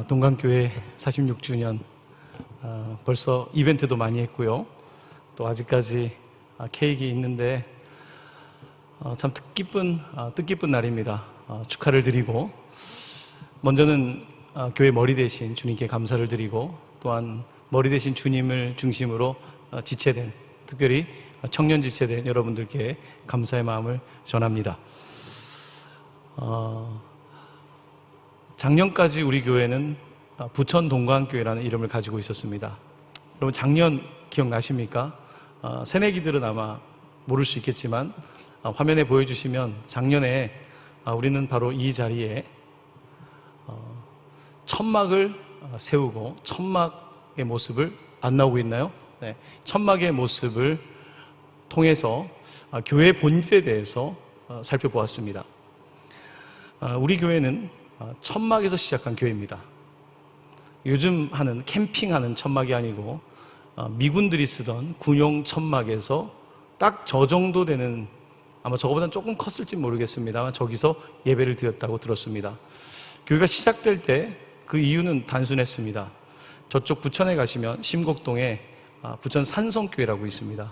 동강교회 46주년 벌써 이벤트도 많이 했고요. 또 아직까지 케이크 있는데 참 뜻깊은 날입니다. 축하를 드리고 먼저는 교회 머리 대신 주님께 감사를 드리고 또한 머리 대신 주님을 중심으로 지체된, 특별히 청년 지체된 여러분들께 감사의 마음을 전합니다. 작년까지 우리 교회는 부천 동강교회라는 이름을 가지고 있었습니다. 여러분 작년 기억나십니까? 새내기들은 아마 모를 수 있겠지만 화면에 보여주시면 작년에 우리는 바로 이 자리에 천막을 세우고, 천막의 모습을 안 나오고 있나요? 네, 천막의 모습을 통해서 교회 본질에 대해서 살펴보았습니다. 우리 교회는 천막에서 시작한 교회입니다. 요즘 하는 캠핑하는 천막이 아니고 미군들이 쓰던 군용 천막에서 딱 저 정도 되는, 아마 저거보다는 조금 컸을지 모르겠습니다만 저기서 예배를 드렸다고 들었습니다. 교회가 시작될 때 그 이유는 단순했습니다. 저쪽 부천에 가시면 심곡동에 부천 산성교회라고 있습니다.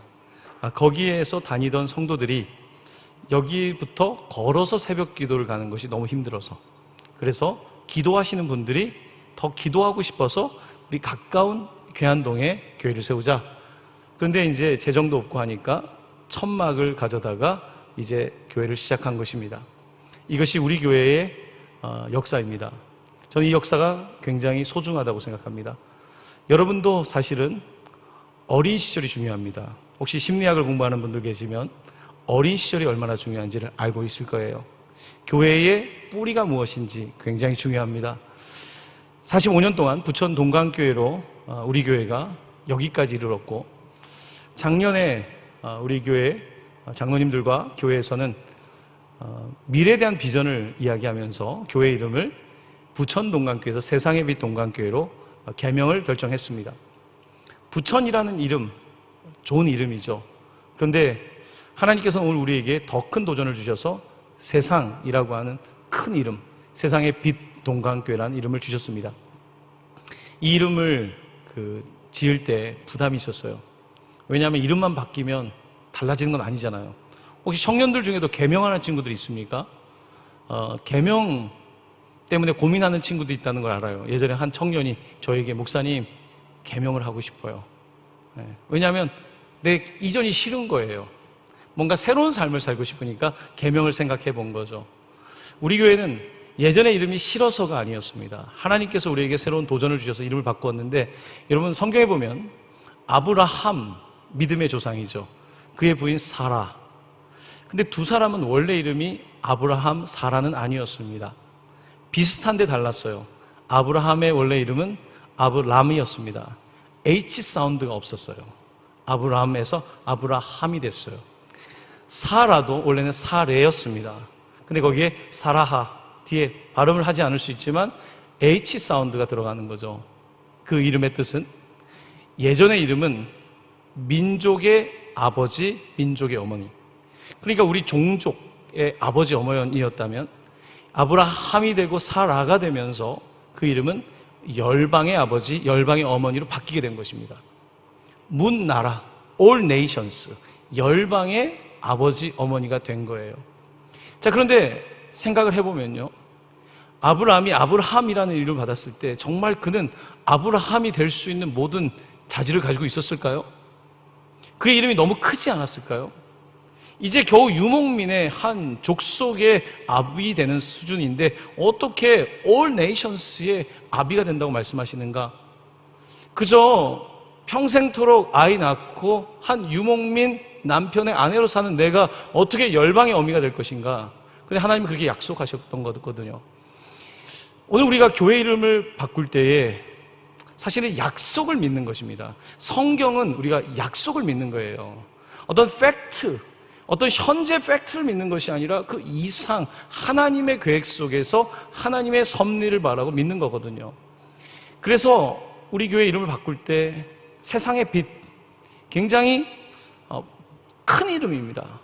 거기에서 다니던 성도들이 여기부터 걸어서 새벽 기도를 가는 것이 너무 힘들어서, 그래서 기도하시는 분들이 더 기도하고 싶어서 우리 가까운 괴한동에 교회를 세우자. 그런데 이제 재정도 없고 하니까 천막을 가져다가 이제 교회를 시작한 것입니다. 이것이 우리 교회의 역사입니다. 저는 이 역사가 굉장히 소중하다고 생각합니다. 여러분도 사실은 어린 시절이 중요합니다. 혹시 심리학을 공부하는 분들 계시면 어린 시절이 얼마나 중요한지를 알고 있을 거예요. 교회의 뿌리가 무엇인지 굉장히 중요합니다. 45년 동안 부천 동강교회로 우리 교회가 여기까지 이르렀고, 작년에 우리 교회 장로님들과 교회에서는 미래에 대한 비전을 이야기하면서 교회 이름을 부천 동강교회에서 세상의 빛 동강교회로 개명을 결정했습니다. 부천이라는 이름, 좋은 이름이죠. 그런데 하나님께서 오늘 우리에게 더 큰 도전을 주셔서 세상이라고 하는 큰 이름, 세상의 빛 동강교회라는 이름을 주셨습니다. 이 이름을 지을 때 부담이 있었어요. 왜냐하면 이름만 바뀌면 달라지는 건 아니잖아요. 혹시 청년들 중에도 개명하는 친구들이 있습니까? 개명 때문에 고민하는 친구도 있다는 걸 알아요. 예전에 한 청년이 저에게 목사님 개명을 하고 싶어요. 왜냐하면 내 이전이 싫은 거예요. 뭔가 새로운 삶을 살고 싶으니까 개명을 생각해 본 거죠. 우리 교회는 예전의 이름이 싫어서가 아니었습니다. 하나님께서 우리에게 새로운 도전을 주셔서 이름을 바꾸었는데, 여러분 성경에 보면 아브라함, 믿음의 조상이죠. 그의 부인 사라. 근데 두 사람은 원래 이름이 아브라함, 사라는 아니었습니다. 비슷한데 달랐어요. 아브라함의 원래 이름은 아브람이었습니다. H 사운드가 없었어요. 아브람에서 아브라함이 됐어요. 사라도 원래는 사레였습니다. 근데 거기에 사라하 뒤에 발음을 하지 않을 수 있지만 H 사운드가 들어가는 거죠. 그 이름의 뜻은, 예전의 이름은 민족의 아버지, 민족의 어머니. 그러니까 우리 종족의 아버지 어머니였다면 아브라함이 되고 사라가 되면서 그 이름은 열방의 아버지, 열방의 어머니로 바뀌게 된 것입니다. 문나라, all nations, 열방의 아버지, 어머니가 된 거예요. 자, 그런데 생각을 해보면요, 아브라함이 아브라함이라는 이름을 받았을 때 정말 그는 아브라함이 될 수 있는 모든 자질을 가지고 있었을까요? 그의 이름이 너무 크지 않았을까요? 이제 겨우 유목민의 한 족속의 아비 되는 수준인데 어떻게 all nations의 아비가 된다고 말씀하시는가? 그저 평생토록 아이 낳고 한 유목민 남편의 아내로 사는 내가 어떻게 열방의 어미가 될 것인가? 근데 하나님은 그렇게 약속하셨던 거거든요. 오늘 우리가 교회 이름을 바꿀 때에 사실은 약속을 믿는 것입니다. 성경은 우리가 약속을 믿는 거예요. 어떤 팩트, 어떤 현재 팩트를 믿는 것이 아니라 그 이상 하나님의 계획 속에서 하나님의 섭리를 바라고 믿는 거거든요. 그래서 우리 교회 이름을 바꿀 때 세상의 빛, 굉장히 큰 이름입니다.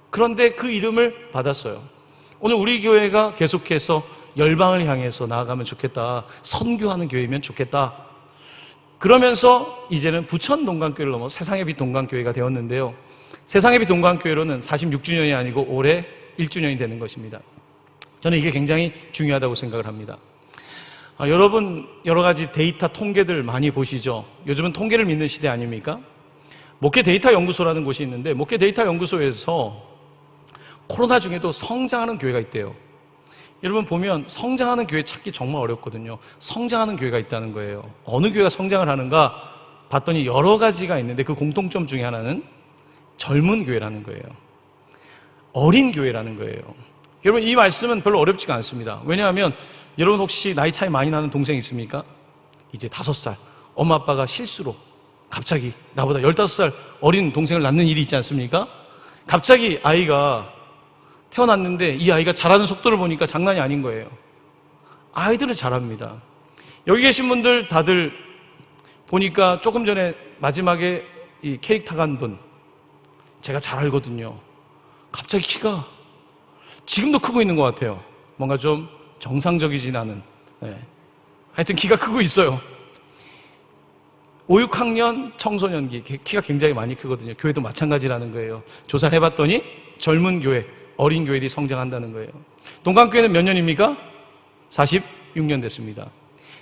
그런데 그 이름을 받았어요. 오늘 우리 교회가 계속해서 열방을 향해서 나아가면 좋겠다. 선교하는 교회면 좋겠다. 그러면서 이제는 부천 동강교회를 넘어 세상의 빛 동강교회가 되었는데요. 세상의 빛 동강교회로는 46주년이 아니고 올해 1주년이 되는 것입니다. 저는 이게 굉장히 중요하다고 생각을 합니다. 여러분 여러 가지 데이터 통계들 많이 보시죠. 요즘은 통계를 믿는 시대 아닙니까? 목회 데이터 연구소라는 곳이 있는데 목회 데이터 연구소에서 코로나 중에도 성장하는 교회가 있대요. 여러분 보면 성장하는 교회 찾기 정말 어렵거든요. 성장하는 교회가 있다는 거예요. 어느 교회가 성장을 하는가 봤더니 여러 가지가 있는데 그 공통점 중에 하나는 젊은 교회라는 거예요. 어린 교회라는 거예요. 여러분 이 말씀은 별로 어렵지가 않습니다. 왜냐하면 여러분 혹시 나이 차이 많이 나는 동생 있습니까? 이제 5살 엄마 아빠가 실수로 갑자기 나보다 15살 어린 동생을 낳는 일이 있지 않습니까? 갑자기 아이가 태어났는데 이 아이가 자라는 속도를 보니까 장난이 아닌 거예요. 아이들은 잘합니다. 여기 계신 분들 다들 보니까 조금 전에 마지막에 이 케이크 타간 분 제가 잘 알거든요. 갑자기 키가 지금도 크고 있는 것 같아요. 뭔가 좀 정상적이진 않은. 하여튼 키가 크고 있어요. 5, 6학년 청소년기 키가 굉장히 많이 크거든요. 교회도 마찬가지라는 거예요. 조사를 해봤더니 젊은 교회, 어린 교회들이 성장한다는 거예요. 동강교회는 몇 년입니까? 46년 됐습니다.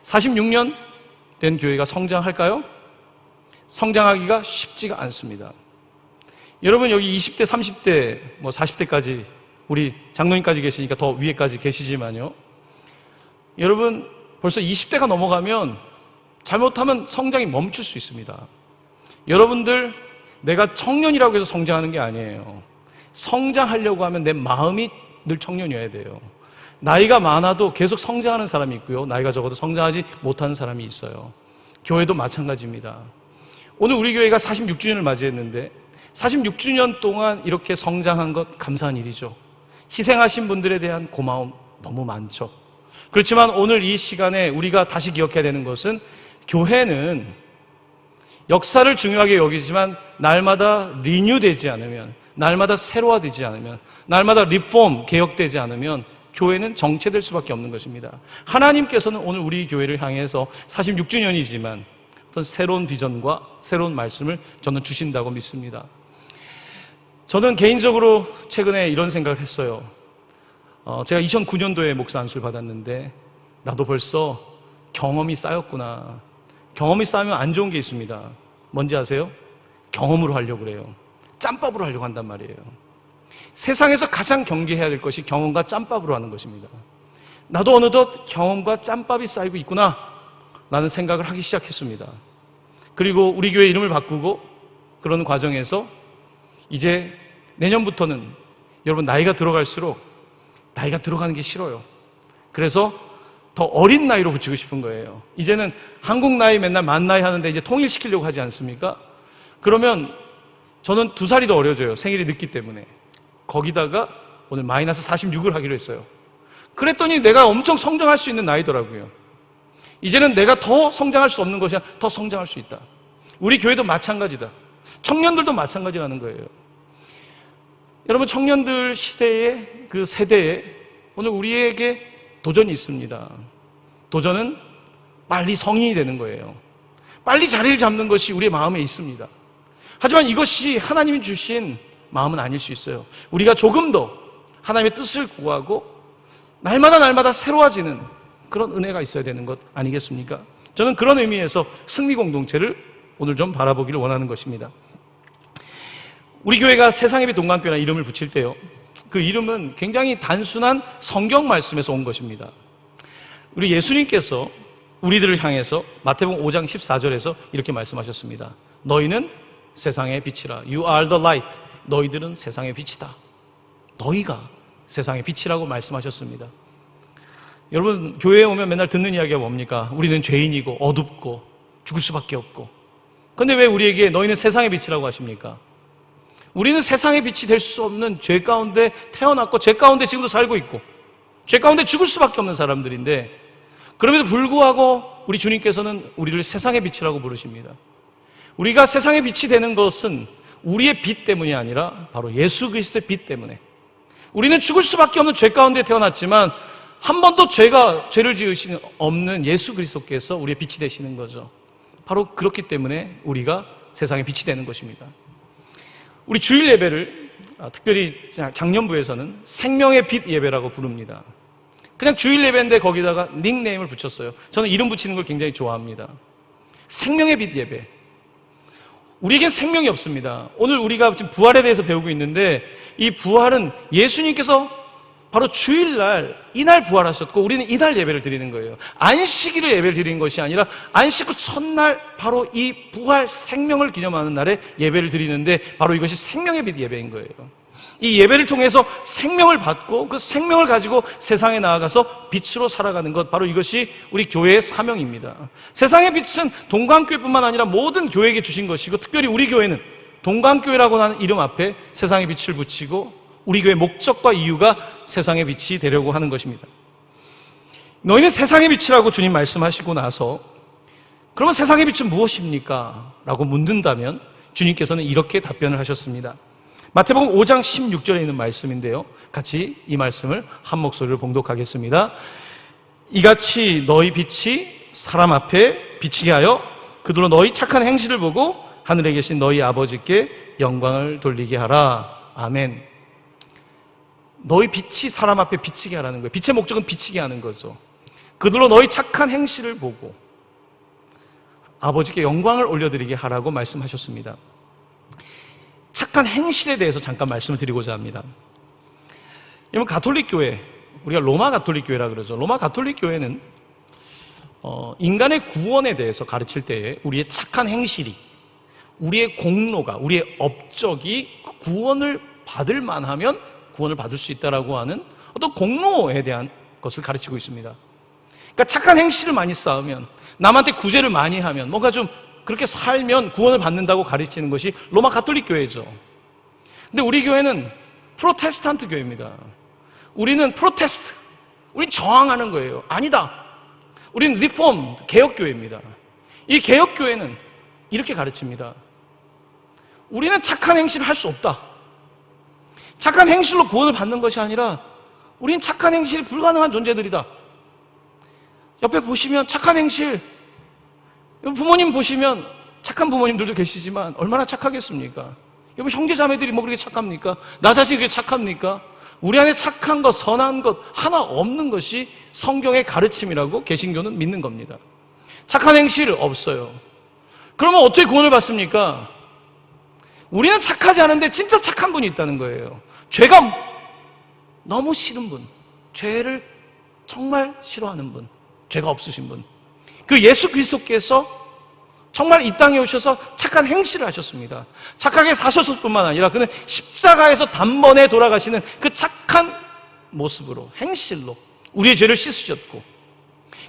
46년 된 교회가 성장할까요? 성장하기가 쉽지가 않습니다. 여러분 여기 20대, 30대, 40대까지 우리 장로님까지 계시니까 더 위에까지 계시지만요. 여러분 벌써 20대가 넘어가면 잘못하면 성장이 멈출 수 있습니다. 여러분들 내가 청년이라고 해서 성장하는 게 아니에요. 성장하려고 하면 내 마음이 늘 청년이어야 돼요. 나이가 많아도 계속 성장하는 사람이 있고요. 나이가 적어도 성장하지 못하는 사람이 있어요. 교회도 마찬가지입니다. 오늘 우리 교회가 46주년을 맞이했는데 46주년 동안 이렇게 성장한 것 감사한 일이죠. 희생하신 분들에 대한 고마움 너무 많죠. 그렇지만 오늘 이 시간에 우리가 다시 기억해야 되는 것은 교회는 역사를 중요하게 여기지만 날마다 리뉴되지 않으면, 날마다 새로화되지 않으면, 날마다 리폼, 개혁되지 않으면 교회는 정체될 수밖에 없는 것입니다. 하나님께서는 오늘 우리 교회를 향해서 46주년이지만 어떤 새로운 비전과 새로운 말씀을 저는 주신다고 믿습니다. 저는 개인적으로 최근에 이런 생각을 했어요. 제가 2009년도에 목사 안수를 받았는데 나도 벌써 경험이 쌓였구나. 경험이 쌓이면 안 좋은 게 있습니다. 뭔지 아세요? 경험으로 하려고 그래요. 짬밥으로 하려고 한단 말이에요. 세상에서 가장 경계해야 될 것이 경험과 짬밥으로 하는 것입니다. 나도 어느덧 경험과 짬밥이 쌓이고 있구나 라는 생각을 하기 시작했습니다. 그리고 우리 교회 이름을 바꾸고 그런 과정에서 이제 내년부터는 여러분 나이가 들어갈수록 나이가 들어가는 게 싫어요. 그래서 더 어린 나이로 붙이고 싶은 거예요. 이제는 한국 나이 맨날 만 나이 하는데 이제 통일시키려고 하지 않습니까? 그러면 저는 2살이 더 어려져요. 생일이 늦기 때문에. 거기다가 오늘 마이너스 46을 하기로 했어요. 그랬더니 내가 엄청 성장할 수 있는 나이더라고요. 이제는 내가 더 성장할 수 없는 것이 아니라 더 성장할 수 있다. 우리 교회도 마찬가지다. 청년들도 마찬가지라는 거예요. 여러분 청년들 시대의 그 세대에 오늘 우리에게 도전이 있습니다. 도전은 빨리 성인이 되는 거예요. 빨리 자리를 잡는 것이 우리의 마음에 있습니다. 하지만 이것이 하나님이 주신 마음은 아닐 수 있어요. 우리가 조금 더 하나님의 뜻을 구하고 날마다 새로워지는 그런 은혜가 있어야 되는 것 아니겠습니까? 저는 그런 의미에서 승리 공동체를 오늘 좀 바라보기를 원하는 것입니다. 우리 교회가 세상의 빛 동강교회라는 이름을 붙일 때요, 그 이름은 굉장히 단순한 성경 말씀에서 온 것입니다. 우리 예수님께서 우리들을 향해서 마태복음 5장 14절에서 이렇게 말씀하셨습니다. 너희는 세상의 빛이라. You are the light. 너희들은 세상의 빛이다. 너희가 세상의 빛이라고 말씀하셨습니다. 여러분 교회에 오면 맨날 듣는 이야기가 뭡니까? 우리는 죄인이고 어둡고 죽을 수밖에 없고. 그런데 왜 우리에게 너희는 세상의 빛이라고 하십니까? 우리는 세상의 빛이 될 수 없는 죄 가운데 태어났고 죄 가운데 지금도 살고 있고 죄 가운데 죽을 수밖에 없는 사람들인데, 그럼에도 불구하고 우리 주님께서는 우리를 세상의 빛이라고 부르십니다. 우리가 세상의 빛이 되는 것은 우리의 빛 때문이 아니라 바로 예수 그리스도의 빛 때문에. 우리는 죽을 수밖에 없는 죄 가운데 태어났지만 한 번도 죄를 지으시는 없는 예수 그리스도께서 우리의 빛이 되시는 거죠. 바로 그렇기 때문에 우리가 세상의 빛이 되는 것입니다. 우리 주일 예배를 특별히 작년부에서는 생명의 빛 예배라고 부릅니다. 그냥 주일 예배인데 거기다가 닉네임을 붙였어요. 저는 이름 붙이는 걸 굉장히 좋아합니다. 생명의 빛 예배. 우리에겐 생명이 없습니다. 오늘 우리가 지금 부활에 대해서 배우고 있는데 이 부활은 예수님께서 바로 주일날 이날 부활하셨고 우리는 이날 예배를 드리는 거예요. 안식일을 예배를 드리는 것이 아니라 안식 후 첫날 바로 이 부활 생명을 기념하는 날에 예배를 드리는데 바로 이것이 생명의 빛 예배인 거예요. 이 예배를 통해서 생명을 받고 그 생명을 가지고 세상에 나아가서 빛으로 살아가는 것, 바로 이것이 우리 교회의 사명입니다. 세상의 빛은 동광교회뿐만 아니라 모든 교회에게 주신 것이고 특별히 우리 교회는 동광교회라고 하는 이름 앞에 세상의 빛을 붙이고 우리 교회의 목적과 이유가 세상의 빛이 되려고 하는 것입니다. 너희는 세상의 빛이라고 주님 말씀하시고 나서 그러면 세상의 빛은 무엇입니까? 라고 묻는다면 주님께서는 이렇게 답변을 하셨습니다. 마태복음 5장 16절에 있는 말씀인데요, 같이 이 말씀을 한 목소리로 봉독하겠습니다. 이같이 너희 빛이 사람 앞에 비치게 하여 그들로 너희 착한 행실을 보고 하늘에 계신 너희 아버지께 영광을 돌리게 하라. 아멘. 너희 빛이 사람 앞에 비치게 하라는 거예요. 빛의 목적은 비치게 하는 거죠. 그들로 너희 착한 행실을 보고 아버지께 영광을 올려드리게 하라고 말씀하셨습니다. 착한 행실에 대해서 잠깐 말씀을 드리고자 합니다. 여러분, 가톨릭 교회, 우리가 로마 가톨릭 교회라 그러죠. 로마 가톨릭 교회는 인간의 구원에 대해서 가르칠 때에 우리의 착한 행실이, 우리의 공로가, 우리의 업적이 구원을 받을 만하면 구원을 받을 수 있다라고 하는 어떤 공로에 대한 것을 가르치고 있습니다. 그러니까 착한 행실을 많이 쌓으면, 남한테 구제를 많이 하면, 뭔가 좀 그렇게 살면 구원을 받는다고 가르치는 것이 로마 가톨릭 교회죠. 근데 우리 교회는 프로테스탄트 교회입니다. 우리는 프로테스트, 우린 저항하는 거예요. 아니다. 우리는 리폼, 개혁교회입니다. 이 개혁교회는 이렇게 가르칩니다. 우리는 착한 행실을 할 수 없다. 착한 행실로 구원을 받는 것이 아니라 우린 착한 행실이 불가능한 존재들이다. 옆에 보시면 착한 행실, 부모님 보시면 착한 부모님들도 계시지만 얼마나 착하겠습니까? 여러분, 형제 자매들이 뭐 그렇게 착합니까? 나 자신이 그렇게 착합니까? 우리 안에 착한 것, 선한 것 하나 없는 것이 성경의 가르침이라고 개신교는 믿는 겁니다. 착한 행실 없어요. 그러면 어떻게 구원을 받습니까? 우리는 착하지 않은데 진짜 착한 분이 있다는 거예요. 죄가 너무 싫은 분, 죄를 정말 싫어하는 분, 죄가 없으신 분, 그 예수 그리스도께서 정말 이 땅에 오셔서 착한 행실을 하셨습니다. 착하게 사셨을 뿐만 아니라 그는 십자가에서 단번에 돌아가시는 그 착한 모습으로, 행실로 우리의 죄를 씻으셨고,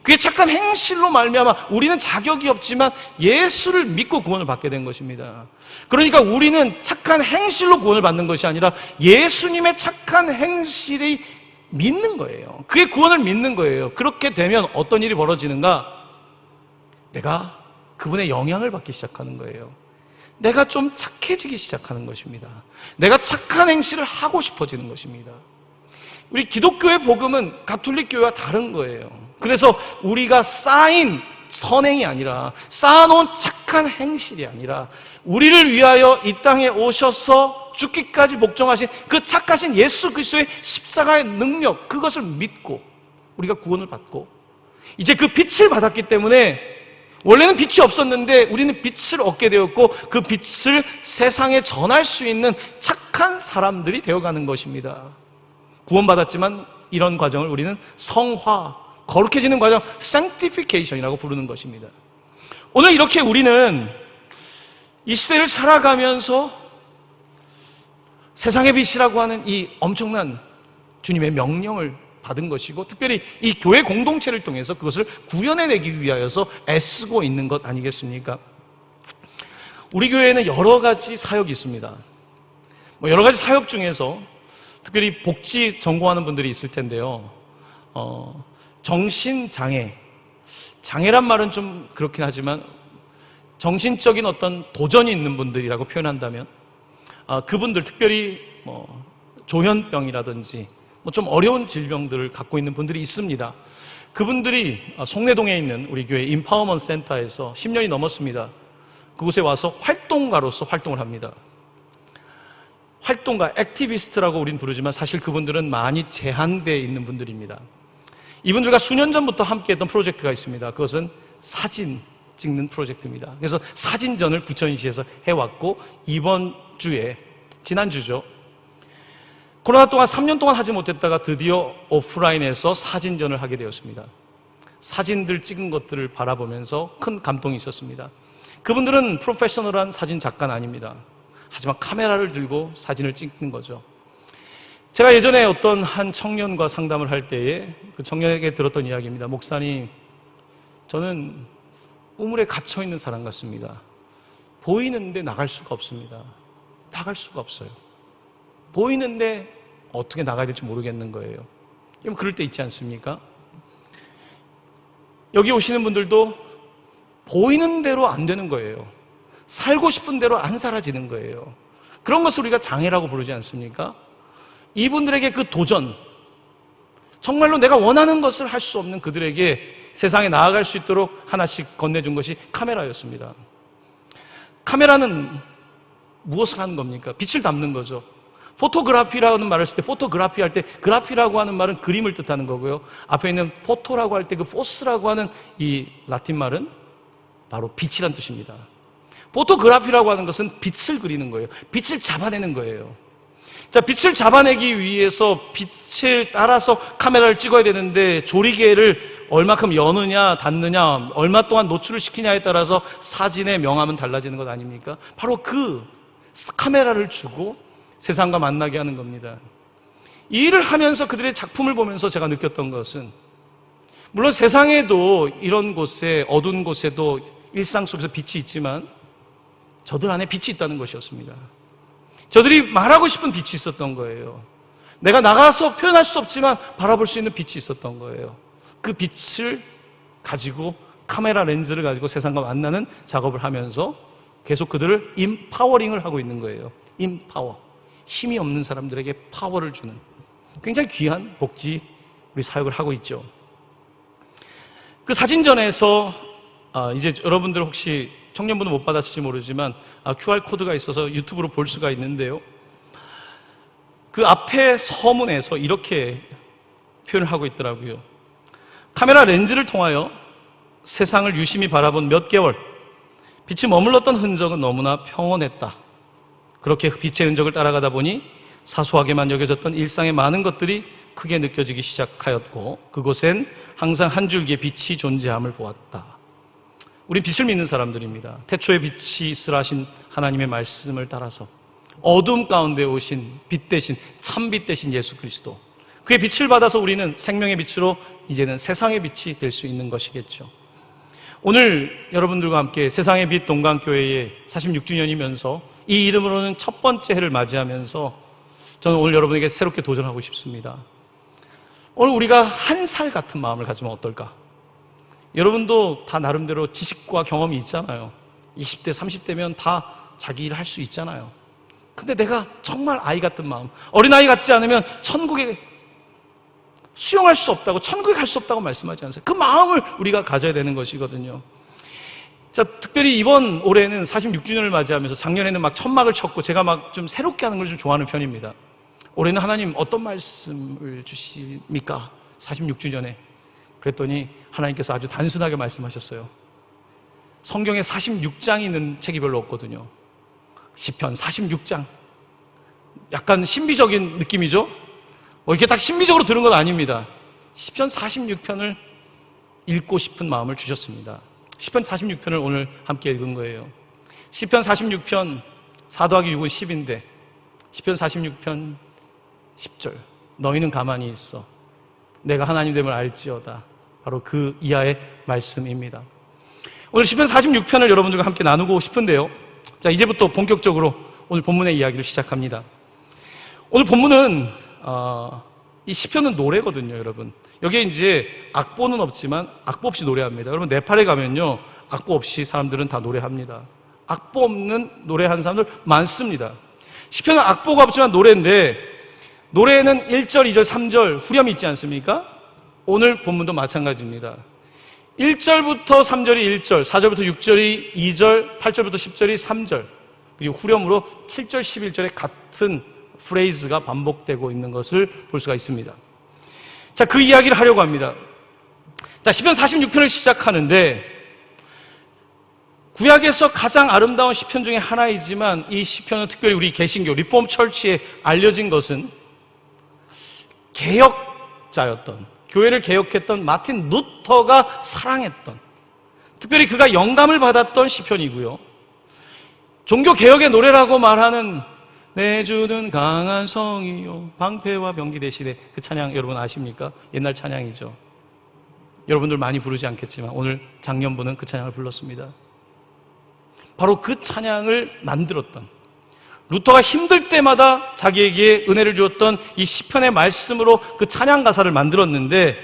그의 착한 행실로 말미암아 우리는 자격이 없지만 예수를 믿고 구원을 받게 된 것입니다. 그러니까 우리는 착한 행실로 구원을 받는 것이 아니라 예수님의 착한 행실이 믿는 거예요. 그의 구원을 믿는 거예요. 그렇게 되면 어떤 일이 벌어지는가? 내가 그분의 영향을 받기 시작하는 거예요. 내가 좀 착해지기 시작하는 것입니다. 내가 착한 행실을 하고 싶어지는 것입니다. 우리 기독교의 복음은 가톨릭 교회와 다른 거예요. 그래서 우리가 쌓인 선행이 아니라, 쌓아놓은 착한 행실이 아니라, 우리를 위하여 이 땅에 오셔서 죽기까지 복종하신 그 착하신 예수 그리스도의 십자가의 능력, 그것을 믿고 우리가 구원을 받고 이제 그 빛을 받았기 때문에, 원래는 빛이 없었는데 우리는 빛을 얻게 되었고 그 빛을 세상에 전할 수 있는 착한 사람들이 되어가는 것입니다. 구원받았지만 이런 과정을 우리는 성화, 거룩해지는 과정, sanctification이라고 부르는 것입니다. 오늘 이렇게 우리는 이 시대를 살아가면서 세상의 빛이라고 하는 이 엄청난 주님의 명령을 받은 것이고, 특별히 이 교회 공동체를 통해서 그것을 구현해내기 위하여서 애쓰고 있는 것 아니겠습니까? 우리 교회에는 여러 가지 사역이 있습니다. 여러 가지 사역 중에서 특별히 복지 전공하는 분들이 있을 텐데요. 정신장애, 장애란 말은 좀 그렇긴 하지만 정신적인 어떤 도전이 있는 분들이라고 표현한다면, 그분들 특별히 조현병이라든지 좀 어려운 질병들을 갖고 있는 분들이 있습니다. 그분들이 송내동에 있는 우리 교회 임파워먼트 센터에서 10년이 넘었습니다. 그곳에 와서 활동가로서 활동을 합니다. 활동가, 액티비스트라고 우린 부르지만 사실 그분들은 많이 제한되어 있는 분들입니다. 이분들과 수년 전부터 함께했던 프로젝트가 있습니다. 그것은 사진 찍는 프로젝트입니다. 그래서 사진전을 부천시에서 해왔고 이번 주에, 지난주죠, 코로나 동안 3년 동안 하지 못했다가 드디어 오프라인에서 사진전을 하게 되었습니다. 사진들 찍은 것들을 바라보면서 큰 감동이 있었습니다. 그분들은 프로페셔널한 사진 작가는 아닙니다. 하지만 카메라를 들고 사진을 찍는 거죠. 제가 예전에 어떤 한 청년과 상담을 할 때에 그 청년에게 들었던 이야기입니다. 목사님, 저는 우물에 갇혀 있는 사람 같습니다. 보이는데 나갈 수가 없습니다. 나갈 수가 없어요. 보이는데 어떻게 나가야 될지 모르겠는 거예요. 그럴 때 있지 않습니까? 여기 오시는 분들도 보이는 대로 안 되는 거예요. 살고 싶은 대로 안 사라지는 거예요. 그런 것을 우리가 장애라고 부르지 않습니까? 이분들에게 그 도전, 정말로 내가 원하는 것을 할 수 없는 그들에게 세상에 나아갈 수 있도록 하나씩 건네준 것이 카메라였습니다. 카메라는 무엇을 하는 겁니까? 빛을 담는 거죠. 포토그래피라는 말을 쓸 때 포토그래피 할 때 그래피라고 하는 말은 그림을 뜻하는 거고요. 앞에 있는 포토라고 할 때 그 포스라고 하는 이 라틴 말은 바로 빛이란 뜻입니다. 포토그래피라고 하는 것은 빛을 그리는 거예요. 빛을 잡아내는 거예요. 자, 빛을 잡아내기 위해서 빛을 따라서 카메라를 찍어야 되는데 조리개를 얼마큼 여느냐 닫느냐 얼마 동안 노출을 시키냐에 따라서 사진의 명암은 달라지는 것 아닙니까? 바로 그 카메라를 주고 세상과 만나게 하는 겁니다. 이 일을 하면서 그들의 작품을 보면서 제가 느꼈던 것은, 물론 세상에도 이런 곳에, 어두운 곳에도 일상 속에서 빛이 있지만 저들 안에 빛이 있다는 것이었습니다. 저들이 말하고 싶은 빛이 있었던 거예요. 내가 나가서 표현할 수 없지만 바라볼 수 있는 빛이 있었던 거예요. 그 빛을 가지고, 카메라 렌즈를 가지고 세상과 만나는 작업을 하면서 계속 그들을 임파워링을 하고 있는 거예요. 임파워. 힘이 없는 사람들에게 파워를 주는 굉장히 귀한 복지, 우리 사역을 하고 있죠. 그 사진전에서 이제 여러분들 혹시 청년분은 못 받았을지 모르지만 QR코드가 있어서 유튜브로 볼 수가 있는데요. 그 앞에 서문에서 이렇게 표현을 하고 있더라고요. 카메라 렌즈를 통하여 세상을 유심히 바라본 몇 개월, 빛이 머물렀던 흔적은 너무나 평온했다. 그렇게 빛의 흔적을 따라가다 보니 사소하게만 여겨졌던 일상의 많은 것들이 크게 느껴지기 시작하였고 그곳엔 항상 한 줄기의 빛이 존재함을 보았다. 우린 빛을 믿는 사람들입니다. 태초에 빛이 있으라 하신 하나님의 말씀을 따라서 어둠 가운데 오신 빛 대신, 참빛 대신 예수 그리스도, 그의 빛을 받아서 우리는 생명의 빛으로 이제는 세상의 빛이 될 수 있는 것이겠죠. 오늘 여러분들과 함께 세상의 빛 동강교회의 46주년이면서 이 이름으로는 첫 번째 해를 맞이하면서 저는 오늘 여러분에게 새롭게 도전하고 싶습니다. 오늘 우리가 한 살 같은 마음을 가지면 어떨까? 여러분도 다 나름대로 지식과 경험이 있잖아요. 20대, 30대면 다 자기 일을 할 수 있잖아요. 근데 내가 정말 아이 같은 마음, 어린아이 같지 않으면 천국에 수용할 수 없다고, 천국에 갈 수 없다고 말씀하지 않으세요? 그 마음을 우리가 가져야 되는 것이거든요. 자, 특별히 이번 올해는 46주년을 맞이하면서 작년에는 막 천막을 쳤고 제가 막 좀 새롭게 하는 걸 좀 좋아하는 편입니다. 올해는 하나님 어떤 말씀을 주십니까? 46주년에. 그랬더니 하나님께서 아주 단순하게 말씀하셨어요. 성경에 46장이 있는 책이 별로 없거든요. 시편 46장. 약간 신비적인 느낌이죠? 이렇게 딱 신비적으로 들은 건 아닙니다. 시편 46편을 읽고 싶은 마음을 주셨습니다. 시편 46편을 오늘 함께 읽은 거예요. 시편 46편 4 더하기 6은 10인데 시편 46편 10절, 너희는 가만히 있어 내가 하나님 됨을 알지어다. 바로 그 이하의 말씀입니다. 오늘 시편 46편을 여러분들과 함께 나누고 싶은데요. 자, 이제부터 본격적으로 오늘 본문의 이야기를 시작합니다. 오늘 본문은 이 시편은 노래거든요, 여러분. 여기에 이제 악보는 없지만 악보 없이 노래합니다. 여러분, 네팔에 가면요, 악보 없이 사람들은 다 노래합니다. 악보 없는 노래하는 사람들 많습니다. 시편은 악보가 없지만 노래인데 노래에는 1절, 2절, 3절 후렴이 있지 않습니까? 오늘 본문도 마찬가지입니다. 1절부터 3절이 1절, 4절부터 6절이 2절, 8절부터 10절이 3절, 그리고 후렴으로 7절, 11절에 같은 프레이즈가 반복되고 있는 것을 볼 수가 있습니다. 자, 그 이야기를 하려고 합니다. 자, 시편 46편을 시작하는데 구약에서 가장 아름다운 시편 중에 하나이지만 이 시편은 특별히 우리 개신교 리폼 철치에 알려진 것은 개혁자였던, 교회를 개혁했던 마틴 루터가 사랑했던, 특별히 그가 영감을 받았던 시편이고요. 종교개혁의 노래라고 말하는 내 주는 강한 성이요 방패와 병기 대신에 그 찬양 여러분 아십니까? 옛날 찬양이죠. 여러분들 많이 부르지 않겠지만 오늘 장년부는 그 찬양을 불렀습니다. 바로 그 찬양을 만들었던, 루터가 힘들 때마다 자기에게 은혜를 주었던 이 시편의 말씀으로 그 찬양 가사를 만들었는데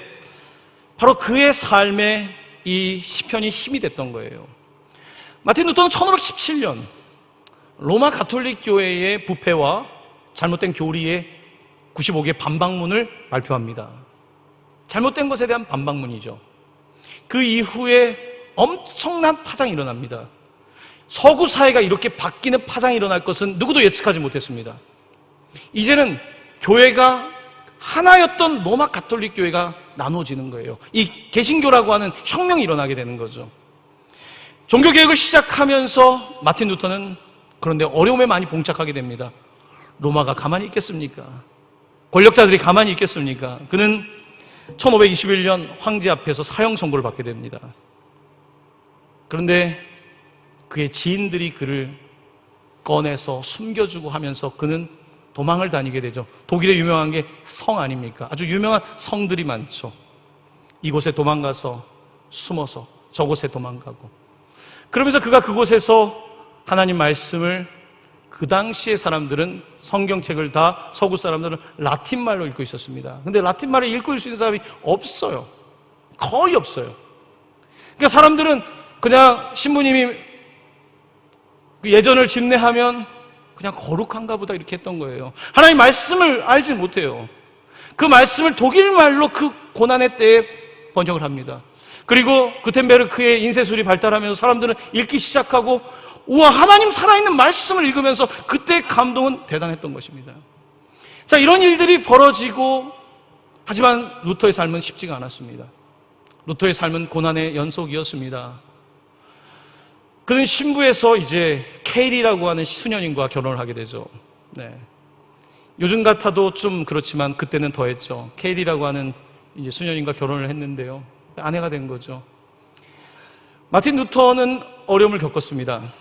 바로 그의 삶에 이 시편이 힘이 됐던 거예요. 마틴 루터는 1517년 로마 가톨릭 교회의 부패와 잘못된 교리의 95개의 반박문을 발표합니다. 잘못된 것에 대한 반박문이죠. 그 이후에 엄청난 파장이 일어납니다. 서구 사회가 이렇게 바뀌는 파장이 일어날 것은 누구도 예측하지 못했습니다. 이제는 교회가 하나였던 로마 가톨릭 교회가 나눠지는 거예요. 이 개신교라고 하는 혁명이 일어나게 되는 거죠. 종교개혁을 시작하면서 마틴 루터는 그런데 어려움에 많이 봉착하게 됩니다. 로마가 가만히 있겠습니까? 권력자들이 가만히 있겠습니까? 그는 1521년 황제 앞에서 사형 선고를 받게 됩니다. 그런데 그의 지인들이 그를 꺼내서 숨겨주고 하면서 그는 도망을 다니게 되죠. 독일에 유명한 게 성 아닙니까? 아주 유명한 성들이 많죠. 이곳에 도망가서 숨어서 저곳에 도망가고, 그러면서 그가 그곳에서 하나님 말씀을, 그 당시의 사람들은 성경책을 다, 서구 사람들은 라틴말로 읽고 있었습니다. 근데 라틴말을 읽을 수 있는 사람이 없어요. 거의 없어요. 그러니까 사람들은 그냥 신부님이 예전을 집례하면 그냥 거룩한가 보다 이렇게 했던 거예요. 하나님 말씀을 알지 못해요. 그 말씀을 독일말로 그 고난의 때에 번역을 합니다. 그리고 구텐베르크의 인쇄술이 발달하면서 사람들은 읽기 시작하고, 우와, 하나님 살아있는 말씀을 읽으면서 그때의 감동은 대단했던 것입니다. 자, 이런 일들이 벌어지고, 하지만 루터의 삶은 쉽지가 않았습니다. 루터의 삶은 고난의 연속이었습니다. 그는 신부에서 이제 케일이라고 하는 수녀님과 결혼을 하게 되죠. 네. 요즘 같아도 좀 그렇지만 그때는 더했죠. 케일이라고 하는 이제 수녀님과 결혼을 했는데요. 아내가 된 거죠. 마틴 루터는 어려움을 겪었습니다.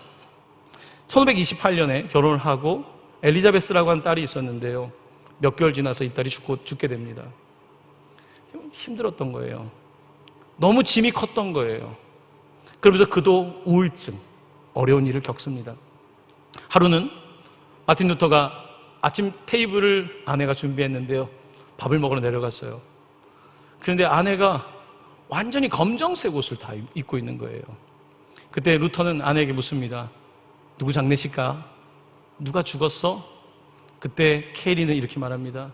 1528년에 결혼을 하고 엘리자베스라고 하는 딸이 있었는데요. 몇 개월 지나서 이 딸이 죽게 됩니다. 힘들었던 거예요. 너무 짐이 컸던 거예요. 그러면서 그도 우울증, 어려운 일을 겪습니다. 하루는 마틴 루터가 아침 테이블을 아내가 준비했는데요. 밥을 먹으러 내려갔어요. 그런데 아내가 완전히 검정색 옷을 다 입고 있는 거예요. 그때 루터는 아내에게 묻습니다. 누구 장례식가? 누가 죽었어? 그때 케일리는 이렇게 말합니다.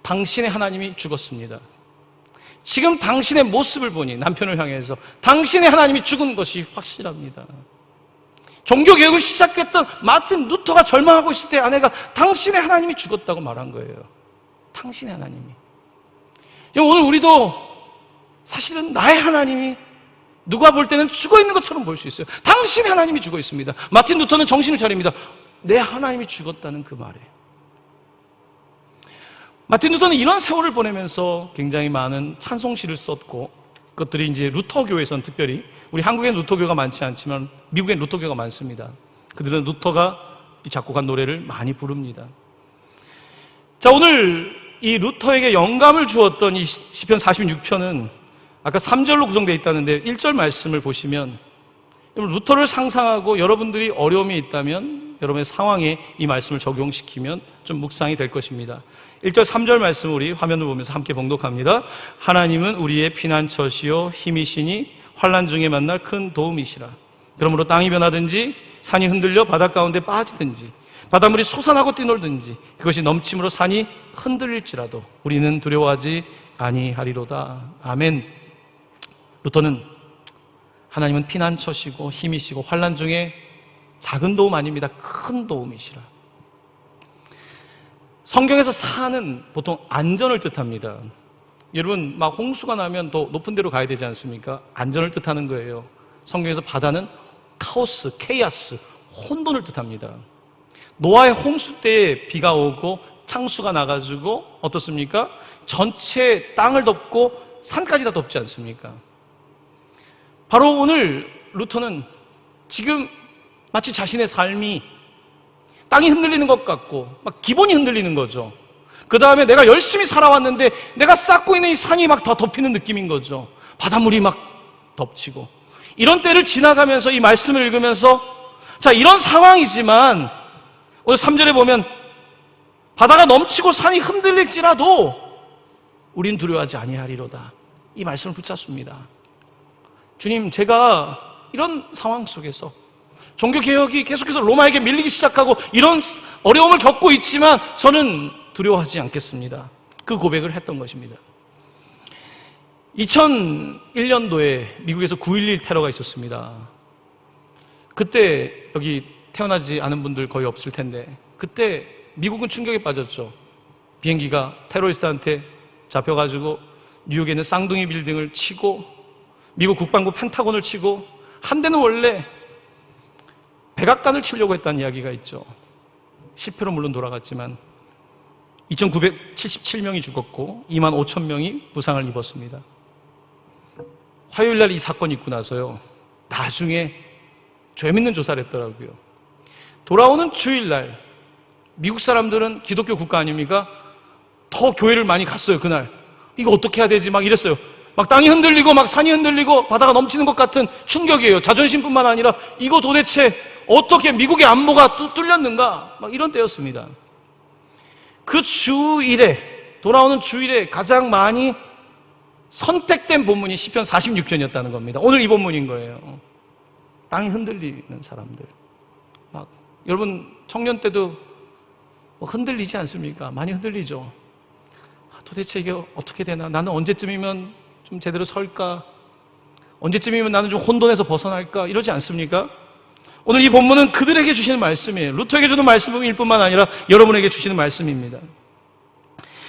당신의 하나님이 죽었습니다. 지금 당신의 모습을 보니, 남편을 향해서 당신의 하나님이 죽은 것이 확실합니다. 종교개혁을 시작했던 마틴 루터가 절망하고 있을 때 아내가 당신의 하나님이 죽었다고 말한 거예요. 당신의 하나님이. 오늘 우리도 사실은 나의 하나님이 누가 볼 때는 죽어 있는 것처럼 보일 수 있어요. 당신의 하나님이 죽어 있습니다. 마틴 루터는 정신을 차립니다. 내 하나님이 죽었다는 그 말에. 마틴 루터는 이런 세월을 보내면서 굉장히 많은 찬송시를 썼고, 그것들이 이제 루터교에서는 특별히, 우리 한국엔 루터교가 많지 않지만 미국엔 루터교가 많습니다. 그들은 루터가 작곡한 노래를 많이 부릅니다. 자, 오늘 이 루터에게 영감을 주었던 이 시편 46편은 아까 3절로 구성되어 있다는데 1절 말씀을 보시면, 루터를 상상하고 여러분들이 어려움이 있다면 여러분의 상황에 이 말씀을 적용시키면 좀 묵상이 될 것입니다. 1절 3절 말씀 우리 화면을 보면서 함께 봉독합니다. 하나님은 우리의 피난처시요 힘이시니 환난 중에 만날 큰 도움이시라. 그러므로 땅이 변하든지 산이 흔들려 바닷 가운데 빠지든지 바닷물이 솟아나고 뛰놀든지 그것이 넘침으로 산이 흔들릴지라도 우리는 두려워하지 아니하리로다. 아멘. 루터는 하나님은 피난처시고 힘이시고 환난 중에 작은 도움 아닙니다. 큰 도움이시라. 성경에서 산은 보통 안전을 뜻합니다. 여러분 막 홍수가 나면 더 높은 데로 가야 되지 않습니까? 안전을 뜻하는 거예요. 성경에서 바다는 카오스, 케이아스, 혼돈을 뜻합니다. 노아의 홍수 때에 비가 오고 창수가 나가지고 어떻습니까? 전체 땅을 덮고 산까지 다 덮지 않습니까? 바로 오늘 루터는 지금 마치 자신의 삶이 땅이 흔들리는 것 같고 막 기본이 흔들리는 거죠. 그 다음에 내가 열심히 살아왔는데 내가 쌓고 있는 이 산이 막 다 덮이는 느낌인 거죠. 바닷물이 막 덮치고 이런 때를 지나가면서 이 말씀을 읽으면서 자, 이런 상황이지만 오늘 3절에 보면 바다가 넘치고 산이 흔들릴지라도 우린 두려워하지 아니하리로다. 이 말씀을 붙잡습니다. 주님, 제가 이런 상황 속에서 종교개혁이 계속해서 로마에게 밀리기 시작하고 이런 어려움을 겪고 있지만 저는 두려워하지 않겠습니다. 그 고백을 했던 것입니다. 2001년도에 미국에서 9.11 테러가 있었습니다. 그때 여기 태어나지 않은 분들 거의 없을 텐데 그때 미국은 충격에 빠졌죠. 비행기가 테러리스트한테 잡혀가지고 뉴욕에 있는 쌍둥이 빌딩을 치고 미국 국방부 펜타곤을 치고 한 대는 원래 백악관을 치려고 했다는 이야기가 있죠. 실패로 물론 돌아갔지만 2,977명이 죽었고 25,000명이 부상을 입었습니다. 화요일 날 이 사건이 있고 나서요, 나중에 죄밌는 조사를 했더라고요. 돌아오는 주일날 미국 사람들은 기독교 국가 아닙니까? 더 교회를 많이 갔어요. 그날 이거 어떻게 해야 되지 막 이랬어요. 막 땅이 흔들리고 막 산이 흔들리고 바다가 넘치는 것 같은 충격이에요. 자존심뿐만 아니라 이거 도대체 어떻게 미국의 안보가 뚫렸는가 막 이런 때였습니다. 그 주일에, 돌아오는 주일에 가장 많이 선택된 본문이 시편 46편이었다는 겁니다. 오늘 이 본문인 거예요. 땅이 흔들리는 사람들. 막 여러분 청년 때도 뭐 흔들리지 않습니까? 많이 흔들리죠. 도대체 이게 어떻게 되나? 나는 언제쯤이면 좀 제대로 설까? 언제쯤이면 나는 좀 혼돈에서 벗어날까? 이러지 않습니까? 오늘 이 본문은 그들에게 주시는 말씀이에요. 루터에게 주는 말씀일 뿐만 아니라 여러분에게 주시는 말씀입니다.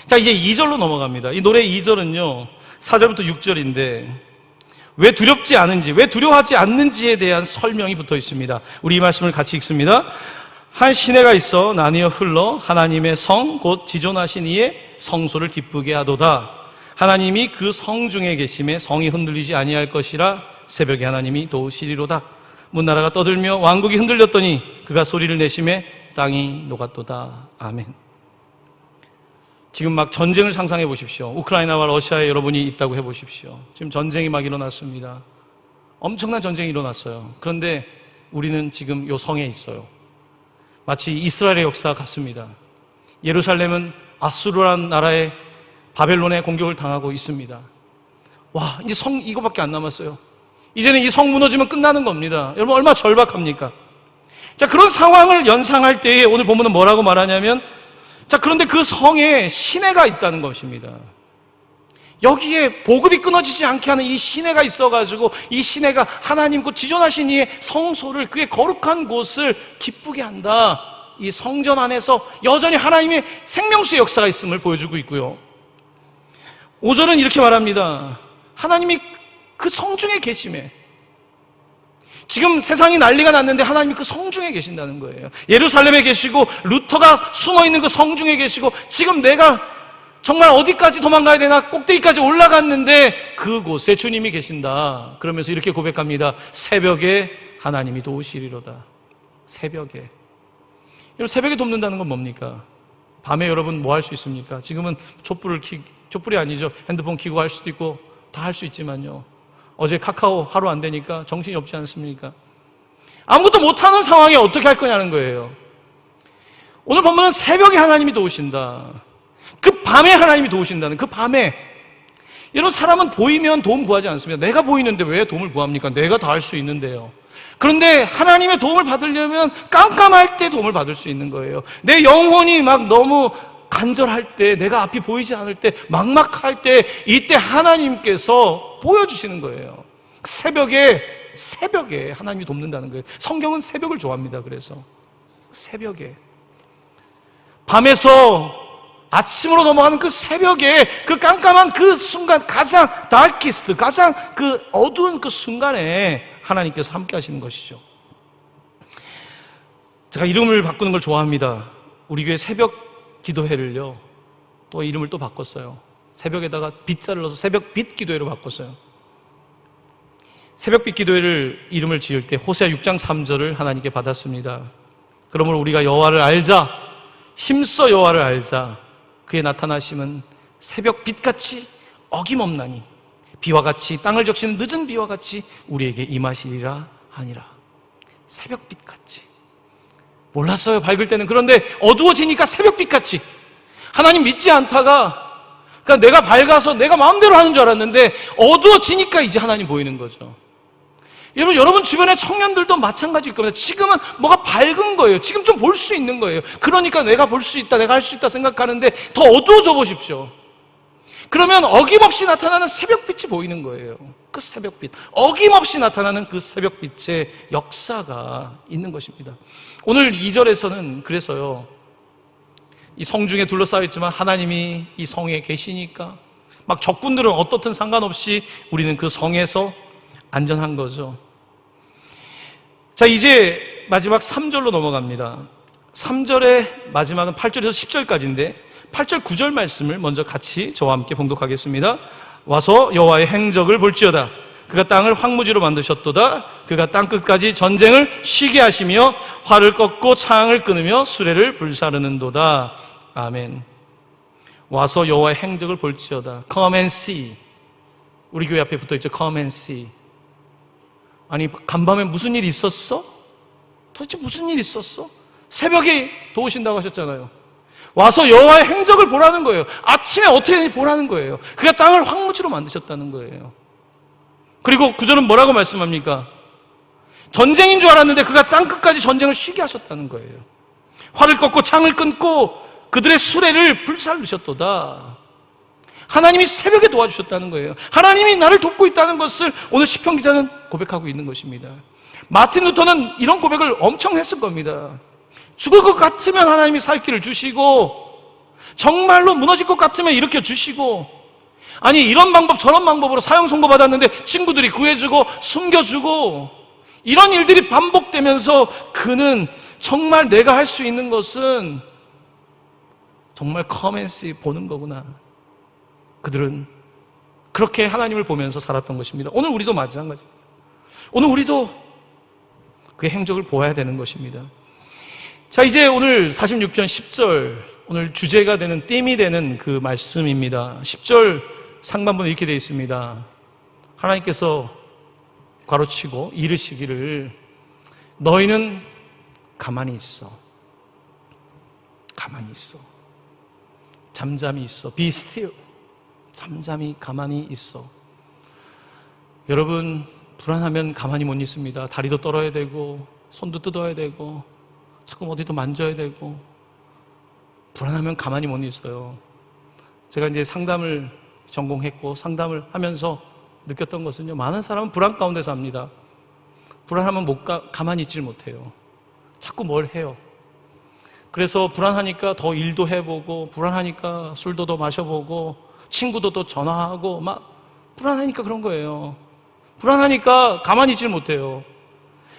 자, 이제 2절로 넘어갑니다. 이 노래 2절은요 4절부터 6절인데 왜 두렵지 않은지, 왜 두려워하지 않는지에 대한 설명이 붙어 있습니다. 우리 이 말씀을 같이 읽습니다. 한 시내가 있어 나뉘어 흘러 하나님의 성 곧 지존하신 이의 성소를 기쁘게 하도다. 하나님이 그 성 중에 계심에 성이 흔들리지 아니할 것이라. 새벽에 하나님이 도우시리로다. 문나라가 떠들며 왕국이 흔들렸더니 그가 소리를 내심에 땅이 녹았도다. 아멘. 지금 막 전쟁을 상상해 보십시오. 우크라이나와 러시아에 여러분이 있다고 해 보십시오. 지금 전쟁이 막 일어났습니다. 엄청난 전쟁이 일어났어요. 그런데 우리는 지금 요 성에 있어요. 마치 이스라엘의 역사 같습니다. 예루살렘은 아수르라는 나라의 바벨론의 공격을 당하고 있습니다. 와, 이제 성 이거밖에 안 남았어요. 이제는 이 성 무너지면 끝나는 겁니다. 여러분 얼마나 절박합니까? 자, 그런 상황을 연상할 때에 오늘 본문은 뭐라고 말하냐면, 자, 그런데 그 성에 시내가 있다는 것입니다. 여기에 보급이 끊어지지 않게 하는 이 시내가 있어가지고 이 시내가 하나님 곧 지존하신 이의 성소를, 그의 거룩한 곳을 기쁘게 한다. 이 성전 안에서 여전히 하나님의 생명수의 역사가 있음을 보여주고 있고요. 5절은 이렇게 말합니다. 하나님이 그 성중에 계심에, 지금 세상이 난리가 났는데 하나님이 그 성중에 계신다는 거예요. 예루살렘에 계시고 루터가 숨어있는 그 성중에 계시고, 지금 내가 정말 어디까지 도망가야 되나 꼭대기까지 올라갔는데 그곳에 주님이 계신다. 그러면서 이렇게 고백합니다. 새벽에 하나님이 도우시리로다. 새벽에. 여러분, 새벽에 돕는다는 건 뭡니까? 밤에 여러분 뭐 할 수 있습니까? 지금은 촛불이 아니죠. 핸드폰 켜고 할 수도 있고 다 할 수 있지만요, 어제 카카오 하루 안 되니까 정신이 없지 않습니까? 아무것도 못하는 상황에 어떻게 할 거냐는 거예요. 오늘 본문은 새벽에 하나님이 도우신다. 그 밤에 하나님이 도우신다는, 그 밤에 여러분, 사람은 보이면 도움 구하지 않습니다. 내가 보이는데 왜 도움을 구합니까? 내가 다 할 수 있는데요. 그런데 하나님의 도움을 받으려면 깜깜할 때 도움을 받을 수 있는 거예요. 내 영혼이 막 너무 간절할 때, 내가 앞이 보이지 않을 때, 막막할 때, 이때 하나님께서 보여주시는 거예요. 새벽에 하나님이 돕는다는 거예요. 성경은 새벽을 좋아합니다. 그래서 새벽에, 밤에서 아침으로 넘어가는 그 새벽에, 그 깜깜한 그 순간, 가장 다키스트, 가장 그 어두운 그 순간에 하나님께서 함께 하시는 것이죠. 제가 이름을 바꾸는 걸 좋아합니다. 우리 교회 새벽 기도회를요, 또 이름을 또 바꿨어요. 새벽에다가 빛자를 넣어서 새벽 빛 기도회로 바꿨어요. 새벽 빛 기도회를 이름을 지을 때 호세아 6장 3절을 하나님께 받았습니다. 그러므로 우리가 여호와를 알자, 힘써 여호와를 알자. 그의 나타나심은 새벽 빛같이 어김없나니 비와 같이, 땅을 적시는 늦은 비와 같이 우리에게 임하시리라 하니라. 새벽 빛같이. 몰랐어요, 밝을 때는. 그런데 어두워지니까 새벽 빛같이. 하나님 믿지 않다가, 그러니까 내가 밝아서 내가 마음대로 하는 줄 알았는데 어두워지니까 이제 하나님 보이는 거죠. 여러분 주변의 청년들도 마찬가지일 겁니다. 지금은 뭐가 밝은 거예요. 지금 좀 볼 수 있는 거예요. 그러니까 내가 볼 수 있다, 내가 할 수 있다 생각하는데 더 어두워져 보십시오. 그러면 어김없이 나타나는 새벽빛이 보이는 거예요. 그 새벽빛, 어김없이 나타나는 그 새벽빛의 역사가 있는 것입니다. 오늘 2절에서는 그래서요, 이 성중에 둘러싸여 있지만 하나님이 이 성에 계시니까 막 적군들은 어떻든 상관없이 우리는 그 성에서 안전한 거죠. 자, 이제 마지막 3절로 넘어갑니다. 3절의 마지막은 8절에서 10절까지인데 8절 9절 말씀을 먼저 같이 저와 함께 봉독하겠습니다. 와서 여호와의 행적을 볼지어다. 그가 땅을 황무지로 만드셨도다. 그가 땅끝까지 전쟁을 쉬게 하시며 활을 꺾고 창을 끊으며 수레를 불사르는도다. 아멘. 와서 여호와의 행적을 볼지어다. Come and see. 우리 교회 앞에 붙어있죠. Come and see. 아니, 간밤에 무슨 일이 있었어? 도대체 무슨 일이 있었어? 새벽에 도우신다고 하셨잖아요. 와서 여호와의 행적을 보라는 거예요. 아침에 어떻게 보라는 거예요. 그가 땅을 황무지로 만드셨다는 거예요. 그리고 구절은 뭐라고 말씀합니까? 전쟁인 줄 알았는데 그가 땅끝까지 전쟁을 쉬게 하셨다는 거예요. 활을 꺾고 창을 끊고 그들의 수레를 불살르셨도다. 하나님이 새벽에 도와주셨다는 거예요. 하나님이 나를 돕고 있다는 것을 오늘 시편 기자는 고백하고 있는 것입니다. 마틴 루터는 이런 고백을 엄청 했을 겁니다. 죽을 것 같으면 하나님이 살 길을 주시고, 정말로 무너질 것 같으면 일으켜 주시고, 아니 이런 방법 저런 방법으로 사형 선고받았는데 친구들이 구해주고 숨겨주고, 이런 일들이 반복되면서 그는 정말 내가 할 수 있는 것은 정말 커맨시 보는 거구나. 그들은 그렇게 하나님을 보면서 살았던 것입니다. 오늘 우리도 마찬가지입니다. 오늘 우리도 그의 행적을 보아야 되는 것입니다. 자, 이제 오늘 46편 10절, 오늘 주제가 되는, 띠이 되는 그 말씀입니다. 10절 상반부는 이렇게 되어 있습니다. 하나님께서 괄호치고 이르시기를 너희는 가만히 있어. 가만히 있어. 잠잠히 있어. Be still. 잠잠히 가만히 있어. 여러분, 불안하면 가만히 못 있습니다. 다리도 떨어야 되고 손도 뜯어야 되고 자꾸 어디도 만져야 되고, 불안하면 가만히 못 있어요. 제가 이제 상담을 전공했고 상담을 하면서 느꼈던 것은요, 많은 사람은 불안 가운데 삽니다. 불안하면 가만히 있질 못해요. 자꾸 뭘 해요. 그래서 불안하니까 더 일도 해보고, 불안하니까 술도 더 마셔보고, 친구도 더 전화하고, 막 불안하니까 그런 거예요. 불안하니까 가만히 있질 못해요.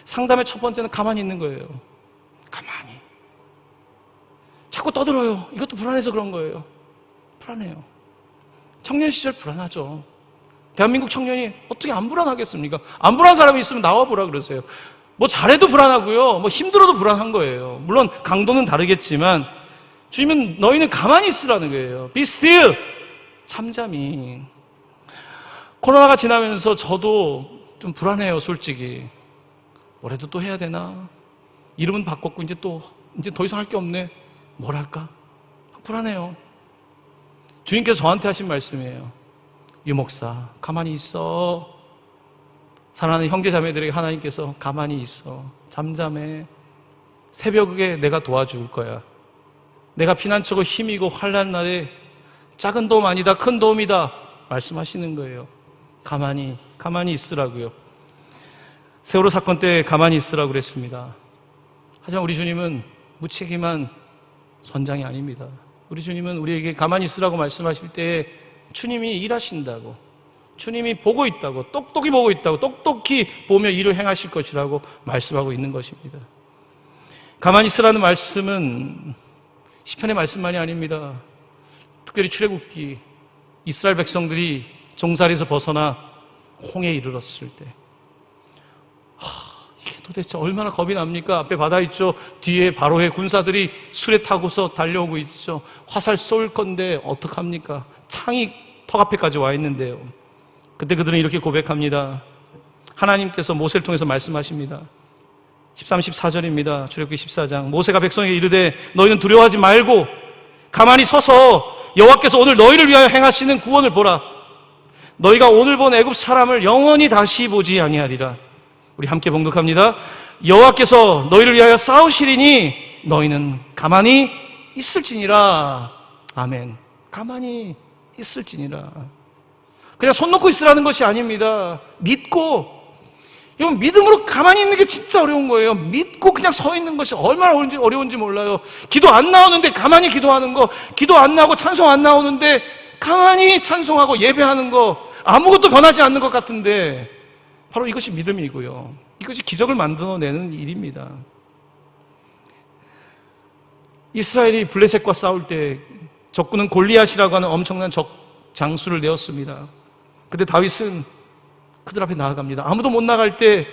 상담의 첫 번째는 가만히 있는 거예요. 가만히. 자꾸 떠들어요. 이것도 불안해서 그런 거예요. 불안해요. 청년 시절 불안하죠. 대한민국 청년이 어떻게 안 불안하겠습니까? 안 불안한 사람이 있으면 나와보라 그러세요. 뭐 잘해도 불안하고요, 뭐 힘들어도 불안한 거예요. 물론 강도는 다르겠지만 주님은 너희는 가만히 있으라는 거예요. Be still. 잠잠히. 코로나가 지나면서 저도 좀 불안해요, 솔직히. 뭐라도 또 해야 되나? 이름은 바꿨고 이제 더 이상 할 게 없네. 뭘 할까? 불안해요. 주님께서 저한테 하신 말씀이에요. 유목사, 가만히 있어. 사랑하는 형제자매들에게 하나님께서 가만히 있어. 잠잠해. 새벽에 내가 도와줄 거야. 내가 피난처고 힘이고 환난 날에 작은 도움 아니다, 큰 도움이다 말씀하시는 거예요. 가만히 있으라고요. 세월호 사건 때 가만히 있으라고 그랬습니다. 하지만 우리 주님은 무책임한 선장이 아닙니다. 우리 주님은 우리에게 가만히 있으라고 말씀하실 때 주님이 일하신다고, 주님이 보고 있다고, 똑똑히 보고 있다고, 똑똑히 보며 일을 행하실 것이라고 말씀하고 있는 것입니다. 가만히 있으라는 말씀은 시편의 말씀만이 아닙니다. 특별히 출애굽기, 이스라엘 백성들이 종살이에서 벗어나 홍해에 이르렀을 때, 이게 도대체 얼마나 겁이 납니까? 앞에 바다 있죠. 뒤에 바로의 군사들이 수레 타고서 달려오고 있죠. 화살 쏠 건데 어떡합니까? 창이 턱 앞에까지 와 있는데요. 그때 그들은 이렇게 고백합니다. 하나님께서 모세를 통해서 말씀하십니다. 13, 14절입니다. 출애굽기 14장. 모세가 백성에게 이르되 너희는 두려워하지 말고 가만히 서서 여호와께서 오늘 너희를 위하여 행하시는 구원을 보라. 너희가 오늘 본 애굽 사람을 영원히 다시 보지 아니하리라. 우리 함께 봉독합니다. 여호와께서 너희를 위하여 싸우시리니 너희는 가만히 있을지니라. 아멘. 가만히 있을지니라. 그냥 손 놓고 있으라는 것이 아닙니다. 믿고, 이건 믿음으로 가만히 있는 게 진짜 어려운 거예요. 믿고 그냥 서 있는 것이 얼마나 어려운지 몰라요. 기도 안 나오는데 가만히 기도하는 거, 기도 안 나오고 찬송 안 나오는데 가만히 찬송하고 예배하는 거, 아무것도 변하지 않는 것 같은데 바로 이것이 믿음이고요. 이것이 기적을 만들어내는 일입니다. 이스라엘이 블레셋과 싸울 때 적군은 골리앗이라고 하는 엄청난 장수를 내었습니다. 그때 다윗은 그들 앞에 나아갑니다. 아무도 못 나갈 때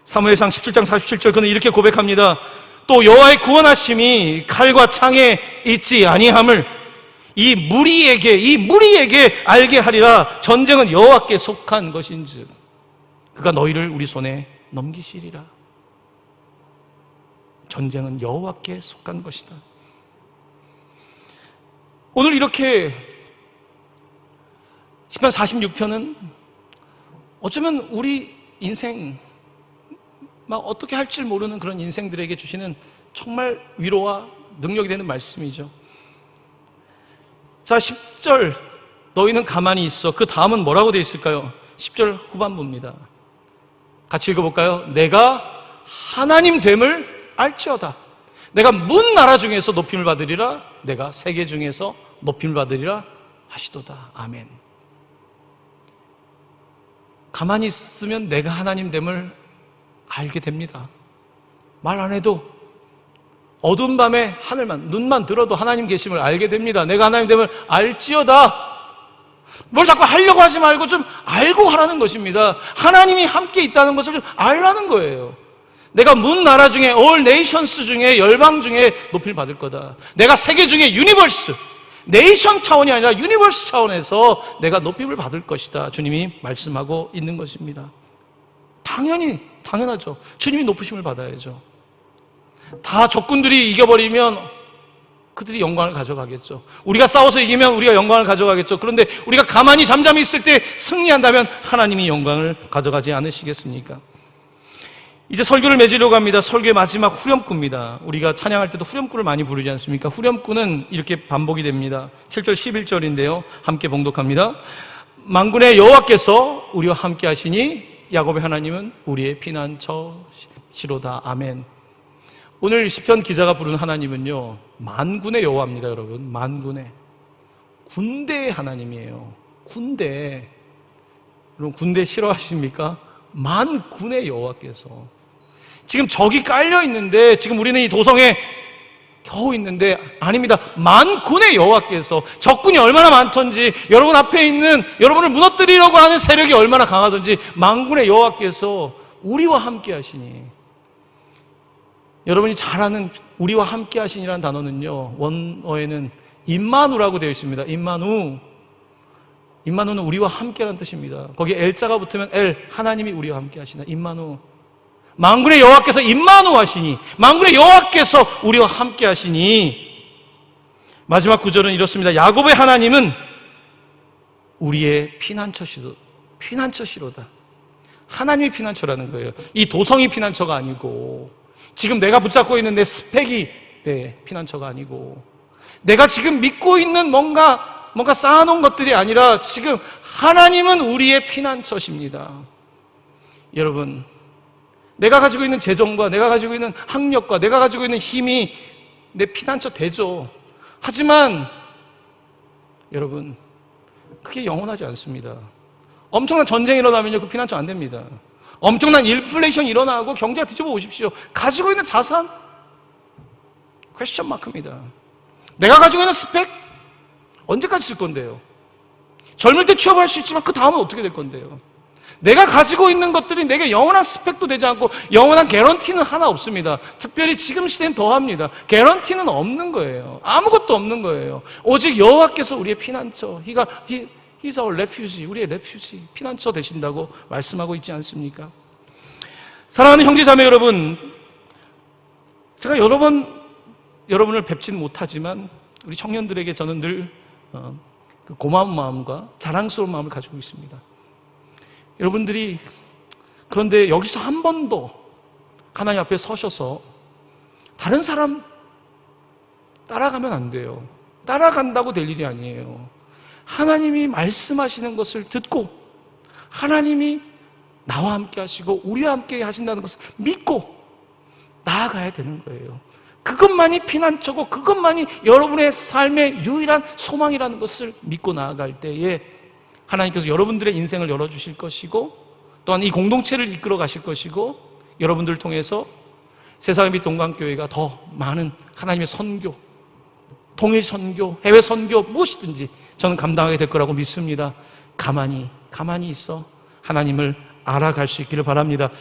사무엘상 17장 47절 그는 이렇게 고백합니다. 또 여호와의 구원하심이 칼과 창에 있지 아니함을 이 무리에게 알게 하리라. 전쟁은 여호와께 속한 것인즉 그가 너희를 우리 손에 넘기시리라. 전쟁은 여호와께 속한 것이다. 오늘 이렇게 시편 46편은 어쩌면 우리 인생, 막 어떻게 할지 모르는 그런 인생들에게 주시는 정말 위로와 능력이 되는 말씀이죠. 자, 10절 너희는 가만히 있어. 그 다음은 뭐라고 되어 있을까요? 10절 후반부입니다. 같이 읽어볼까요? 내가 하나님 됨을 알지어다. 내가 문 나라 중에서 높임을 받으리라. 내가 세계 중에서 높임을 받으리라 하시도다. 아멘. 가만히 있으면 내가 하나님 됨을 알게 됩니다. 말 안 해도 어두운 밤에 하늘만, 눈만 들어도 하나님 계심을 알게 됩니다. 내가 하나님 됨을 알지어다. 뭘 자꾸 하려고 하지 말고 좀 알고 하라는 것입니다. 하나님이 함께 있다는 것을 좀 알라는 거예요. 내가 문 나라 중에, all nations 중에, 열방 중에 높임을 받을 거다. 내가 세계 중에 유니버스, 네이션 차원이 아니라 유니버스 차원에서 내가 높임을 받을 것이다. 주님이 말씀하고 있는 것입니다. 당연하죠. 주님이 높으심을 받아야죠. 다 적군들이 이겨버리면 그들이 영광을 가져가겠죠. 우리가 싸워서 이기면 우리가 영광을 가져가겠죠. 그런데 우리가 가만히 잠잠히 있을 때 승리한다면 하나님이 영광을 가져가지 않으시겠습니까? 이제 설교를 맺으려고 합니다. 설교의 마지막 후렴구입니다. 우리가 찬양할 때도 후렴구를 많이 부르지 않습니까? 후렴구는 이렇게 반복이 됩니다. 7절 11절인데요. 함께 봉독합니다. 만군의 여호와께서 우리와 함께 하시니 야곱의 하나님은 우리의 피난처시로다. 아멘. 오늘 시편 기자가 부른 하나님은요, 만군의 여호와입니다. 여러분, 만군의, 군대의 하나님이에요. 군대. 여러분, 군대 싫어하십니까? 만군의 여호와께서 지금 적이 깔려 있는데, 지금 우리는 이 도성에 겨우 있는데, 아닙니다. 만군의 여호와께서, 적군이 얼마나 많던지, 여러분 앞에 있는 여러분을 무너뜨리려고 하는 세력이 얼마나 강하던지, 만군의 여호와께서 우리와 함께 하시니, 여러분이 잘 아는 우리와 함께 하시니라는 단어는요, 원어에는 임마누라고 되어 있습니다. 임마누는 우리와 함께라는 뜻입니다. 거기에 L자가 붙으면 L, 하나님이 우리와 함께 하시나. 임마누. 만군의 여호와께서 임마누 하시니, 만군의 여호와께서 우리와 함께 하시니. 마지막 구절은 이렇습니다. 야곱의 하나님은 우리의 피난처시로다. 하나님의 피난처라는 거예요. 이 도성이 피난처가 아니고, 지금 내가 붙잡고 있는 내 스펙이 내 피난처가 아니고, 내가 지금 믿고 있는 뭔가 쌓아놓은 것들이 아니라 지금 하나님은 우리의 피난처십니다. 여러분, 내가 가지고 있는 재정과 내가 가지고 있는 학력과 내가 가지고 있는 힘이 내 피난처 되죠. 하지만 여러분, 그게 영원하지 않습니다. 엄청난 전쟁이 일어나면요, 그 피난처 안 됩니다. 엄청난 인플레이션이 일어나고 경제가 뒤집어 오십시오. 가지고 있는 자산? 퀘스천 마크입니다. 내가 가지고 있는 스펙? 언제까지 쓸 건데요? 젊을 때 취업할 수 있지만 그 다음은 어떻게 될 건데요? 내가 가지고 있는 것들이 내게 영원한 스펙도 되지 않고 영원한 개런티는 하나 없습니다. 특별히 지금 시대는 더합니다. 개런티는 없는 거예요. 아무것도 없는 거예요. 오직 여호와께서 우리의 피난처, He's our refuge, 우리의 refuge, 피난처 되신다고 말씀하고 있지 않습니까? 사랑하는 형제자매 여러분, 제가 여러 번 여러분을 뵙지는 못하지만 우리 청년들에게 저는 늘 그 고마운 마음과 자랑스러운 마음을 가지고 있습니다. 여러분들이 그런데 여기서 한 번도 하나님 앞에 서셔서 다른 사람 따라가면 안 돼요. 따라간다고 될 일이 아니에요. 하나님이 말씀하시는 것을 듣고 하나님이 나와 함께 하시고 우리와 함께 하신다는 것을 믿고 나아가야 되는 거예요. 그것만이 피난처고 그것만이 여러분의 삶의 유일한 소망이라는 것을 믿고 나아갈 때에 하나님께서 여러분들의 인생을 열어주실 것이고 또한 이 공동체를 이끌어 가실 것이고 여러분들을 통해서 세상의 빛 동강교회가 더 많은 하나님의 선교, 통일 선교, 해외 선교 무엇이든지 저는 감당하게 될 거라고 믿습니다. 가만히 있어 하나님을 알아갈 수 있기를 바랍니다.